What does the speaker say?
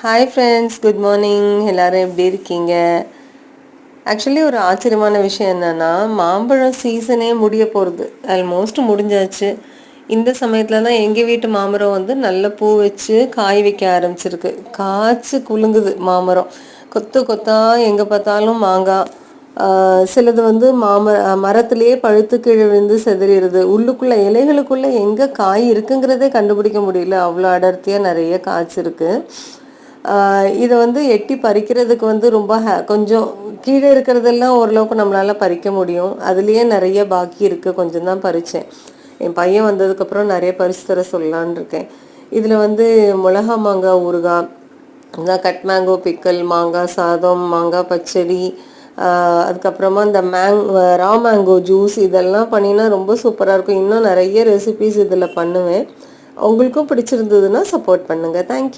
Hi friends, good morning. எல்லோரும் எப்படி இருக்கீங்க? ஆக்சுவலி ஒரு ஆச்சரியமான விஷயம் என்னென்னா, மாம்பழம் சீசனே முடிய போகிறது. ஆல்மோஸ்ட் முடிஞ்சாச்சு. இந்த சமயத்தில் தான் எங்கள் வீட்டு மாமரம் வந்து நல்ல பூ வச்சு காய் வைக்க ஆரம்பிச்சிருக்கு. காய்ச்சி குலுங்குது மாமரம். கொத்து கொத்தாக எங்கே பார்த்தாலும் மாங்காய். சிலது வந்து மரத்துலேயே பழுத்து கீழே விழுந்து செதறிடுது. உள்ளுக்குள்ளே இலைகளுக்குள்ளே எங்கே காய் இருக்குங்கிறதே கண்டுபிடிக்க முடியல. அவ்வளோ அடர்த்தியாக நிறைய காய்ச்சிருக்கு. இதை வந்து எட்டி பறிக்கிறதுக்கு வந்து ரொம்ப கொஞ்சம் கீழே இருக்கிறதெல்லாம் ஓரளவுக்கு நம்மளால் பறிக்க முடியும். அதுலேயே நிறைய பாக்கி இருக்குது. கொஞ்சம் தான் பறித்தேன். என் பையன் வந்ததுக்கப்புறம் நிறைய பறித்து தர சொல்லலான் இருக்கேன். இதில் வந்து மிளகா மாங்காய் ஊறுகாய், கட் மேங்கோ பிக்கல், மாங்காய் சாதம், மாங்காய் பச்சடி, அதுக்கப்புறமா இந்த ரா மேங்கோ ஜூஸ் இதெல்லாம் பண்ணினா ரொம்ப சூப்பராக இருக்கும். இன்னும் நிறைய ரெசிபீஸ் இதில் பண்ணுவேன். உங்களுக்கும் பிடிச்சிருந்ததுன்னா சப்போர்ட் பண்ணுங்கள். தேங்க்யூ.